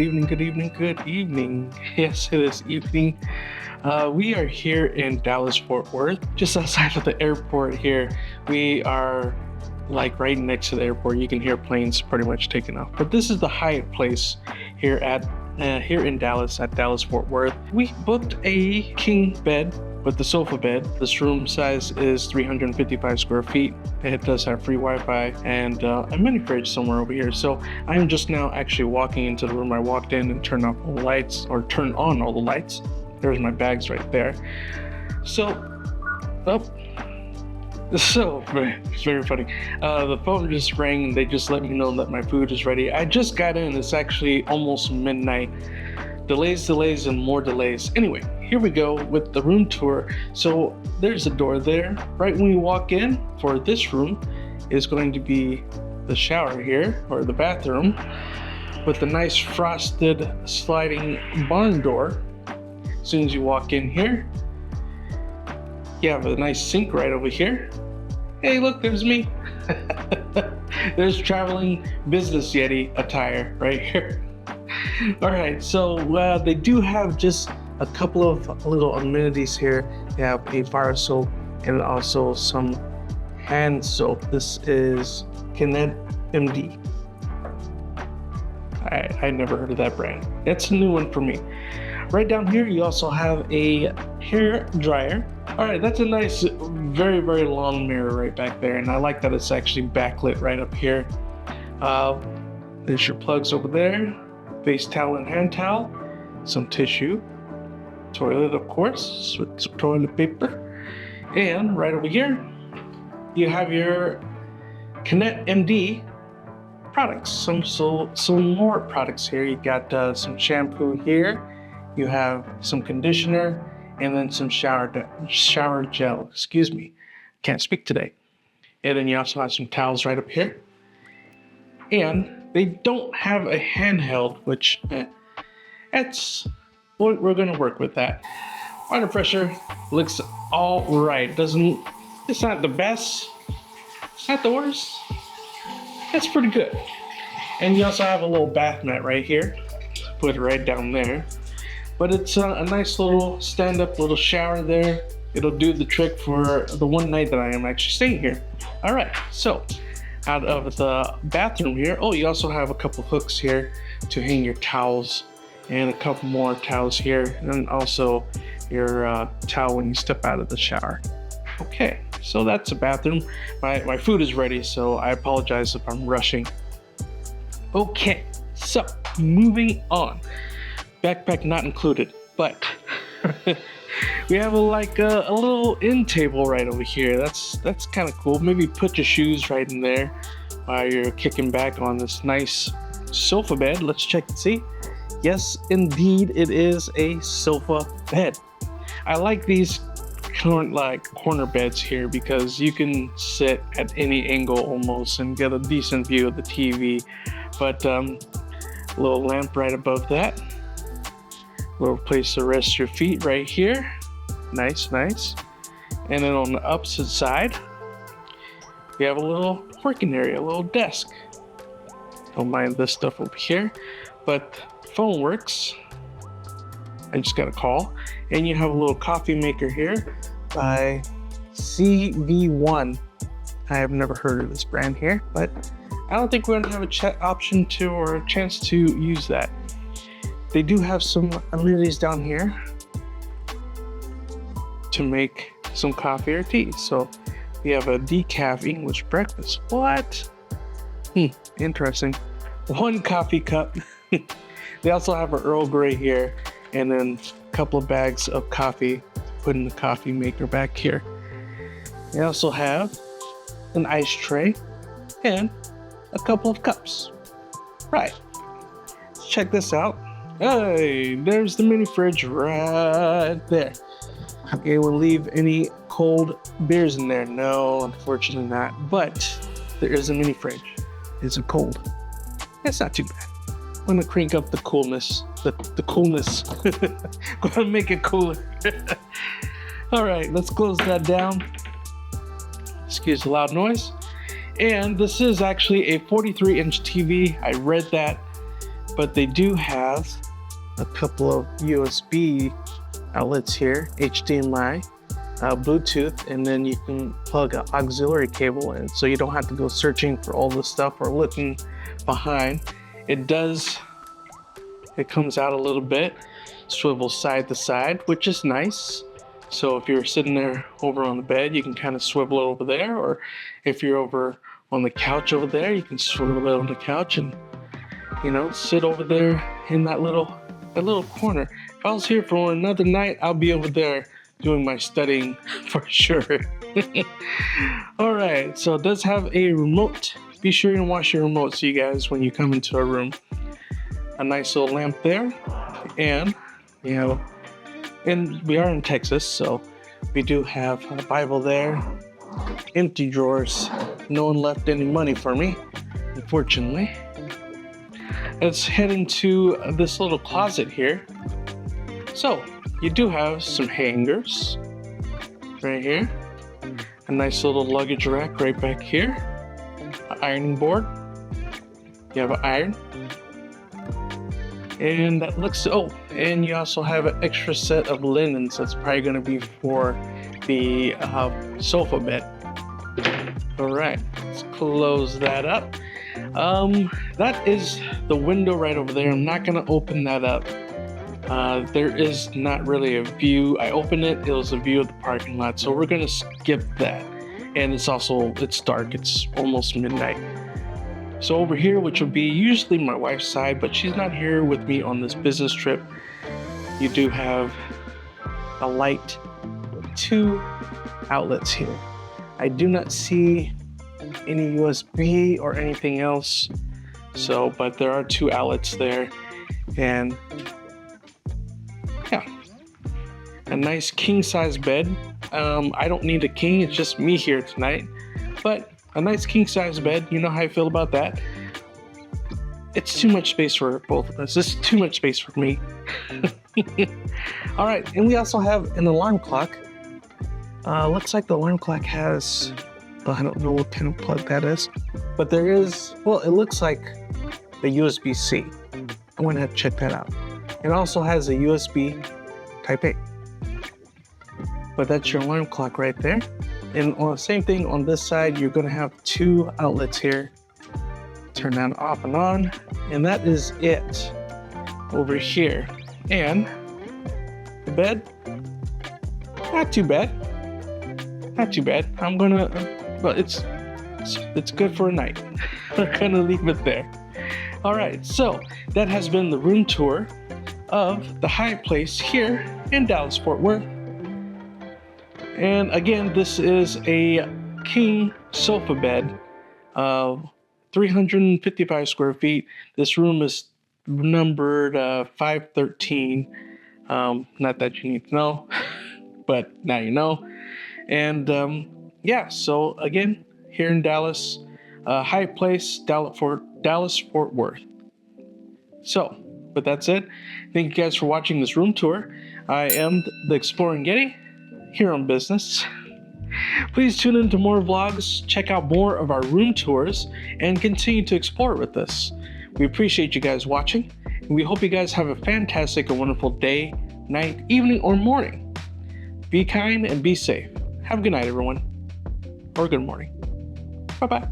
evening, good evening, good evening. Yes, it is evening. We are here in Dallas, Fort Worth, just outside of the airport here. We are like right next to the airport. You can hear planes pretty much taking off. But this is the Hyatt Place here in Dallas, at Dallas, Fort Worth. We booked a king bed with the sofa bed. This room size is 355 square feet. It does have free Wi-Fi and a mini fridge somewhere over here. So I'm just now actually walking into the room. I walked in and turned off all the lights, or turned on all the lights. There's my bags right there. It's very funny. The phone just rang and they just let me know that my food is ready. I just got in. It's actually almost midnight. Delays, and more delays. Anyway, here we go with the room tour. So there's a door there. Right when you walk in for this room is going to be the shower here, or the bathroom, with the nice frosted sliding barn door. As soon as you walk in here, you have a nice sink right over here. Hey, look, there's me. There's traveling business Yeti attire right here. All right, so they do have just a couple of little amenities here. They have a bar soap and also some hand soap. This is KenetMD. I never heard of that brand. It's a new one for me. Right down here, you also have a hair dryer. All right, that's a nice, very, very long mirror right back there. And I like that it's actually backlit right up here. There's your plugs over there. Face towel and hand towel, some tissue, toilet of course, with some toilet paper, and right over here you have your KenetMD products. Some more products here. You got some shampoo here, you have some conditioner, and then some shower gel. Excuse me, can't speak today. And then you also have some towels right up here, and they don't have a handheld, which we're gonna work with that. Water pressure looks all right. It's not the best, it's not the worst. That's pretty good. And you also have a little bath mat right here. Put it right down there. But it's a nice little stand-up little shower there. It'll do the trick for the one night that I am actually staying here. All right, so out of the bathroom here, you also have a couple hooks here to hang your towels, and a couple more towels here, and then also your towel when you step out of the shower. Okay, so that's the bathroom. My food is ready, so I apologize if I'm rushing. Okay, so moving on. Backpack not included, but we have a little end table right over here. That's kind of cool. Maybe put your shoes right in there while you're kicking back on this nice sofa bed. Let's check and see. Yes, indeed, it is a sofa bed. I like these corner beds here because you can sit at any angle almost and get a decent view of the TV. But little lamp right above that. Little place to rest your feet right here. Nice. And then on the opposite side, we have a little working area, a little desk. Don't mind this stuff over here, but phone works. I just got a call. And you have a little coffee maker here by CV1. I have never heard of this brand here, but I don't think we're gonna have option to, or a chance to use that. They do have some amenities down here to make some coffee or tea. So we have a decaf English breakfast. What? Interesting. One coffee cup. They also have an Earl Grey here, and then a couple of bags of coffee to put in the coffee maker back here. They also have an ice tray and a couple of cups. Right. Let's check this out. Hey, there's the mini fridge right there. Okay, we'll leave any cold beers in there. No, unfortunately not. But there is a mini fridge. Is it cold? It's not too bad. I'm gonna crank up the coolness. The coolness. Gonna make it cooler. All right, let's close that down. Excuse the loud noise. And this is actually a 43-inch TV. I read that. but they do have a couple of USB outlets here, HDMI, Bluetooth, and then you can plug an auxiliary cable in, so you don't have to go searching for all this stuff or looking behind. It comes out a little bit, swivels side to side, which is nice. So if you're sitting there over on the bed, you can kind of swivel it over there, or if you're over on the couch over there, you can swivel it on the couch and, you know, sit over there in that little corner. If I was here for another night, I'll be over there doing my studying for sure. All right, so it does have a remote. Be sure and wash your remote, so you guys, when you come into a room. A nice little lamp there, and you know, and we are in Texas, so we do have a Bible there. Empty drawers. No one left any money for me, unfortunately. Let's head into this little closet here. So you do have some hangers right here. A nice little luggage rack right back here. An ironing board. You have an iron. And that looks, and you also have an extra set of linens. That's probably going to be for the sofa bed. All right, let's close that up. That is the window right over there. I'm not going to open that up. There is not really a view. I opened it, it was a view of the parking lot. So we're going to skip that. And it's dark. It's almost midnight. So over here, which would be usually my wife's side, but she's not here with me on this business trip, you do have a light, 2 outlets here. I do not see any USB or anything else, but there are 2 outlets there, and yeah, a nice king size bed. I don't need a king, it's just me here tonight, but a nice king size bed. You know how I feel about that. It's too much space for both of us. This is too much space for me. All right, and we also have an alarm clock. Looks like the alarm clock has, I don't know what kind of plug that is, but there is, it looks like the USB-C. I'm gonna have to check that out. It also has a USB Type A. But that's your alarm clock right there. And same thing on this side, you're gonna have 2 outlets here. Turn that off and on, and that is it over here. And the bed, not too bad. Not too bad. But it's good for a night. I'm gonna leave it there. All right, so that has been the room tour of the Hyatt Place here in Dallas, Fort Worth. And again, this is a king sofa bed, 355 square feet. This room is numbered 513. Not that you need to know, but now you know. And yeah, so again, here in Dallas, Hyatt Place, Dallas, Fort Worth. So, but that's it. Thank you guys for watching this room tour. I am the Exploring Yeti, here on business. Please tune in to more vlogs, check out more of our room tours, and continue to explore with us. We appreciate you guys watching, and we hope you guys have a fantastic and wonderful day, night, evening, or morning. Be kind and be safe. Have a good night, everyone, or good morning. Bye-bye.